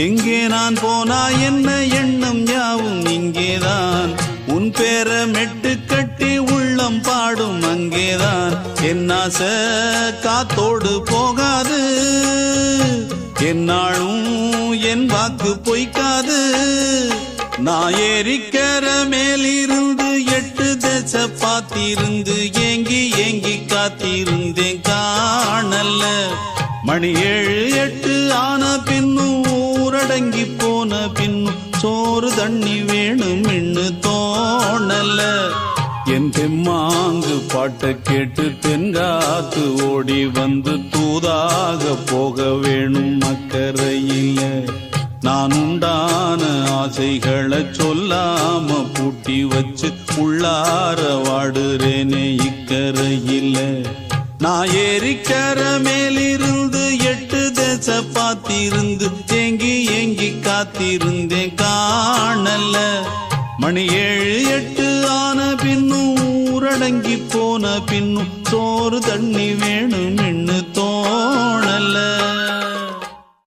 எங்கே நான் போனா என்ன எண்ணம் யாவும் இங்கேதான். உன் பேர மெட்டு கட்டி உள்ளம் பாடும் அங்கேதான். என் ஆசை காத்தோடு போகாது, என்னாலும் என் வாக்கு பொய்க்காது. நான் ஏரிக்கர மேலிருந்து 8 தேச பாத்திருந்து ஏங்கி ஏங்கி காத்திருந்தேன் காணல்ல. மணி 7 8 ஆன பின்னும் ஊரடங்கி போன பின்னும் சோறு தண்ணி வேணும் இன்னு தோணல்ல. என் தெம்மாங்கு பாட்டை கேட்டு தென்காத்து ஓடி வந்து தூதாக போக வேணும் அக்கறையில. நான் உண்டான ஆசைகளை சொல்லாம பூட்டி வச்சு உள்ளார வாடுறேனே இக்கரையில. நான் ஏரிக்கர மேலிருந்து 8 தேச பாத்திருந்து ஏங்கி ஏங்கி காத்திருந்தேன் காணல்ல. மணி 7 8 ஆன பின்னும் ஊரடங்கி போன பின்னும் சோறு தண்ணி வேணும் இன்னு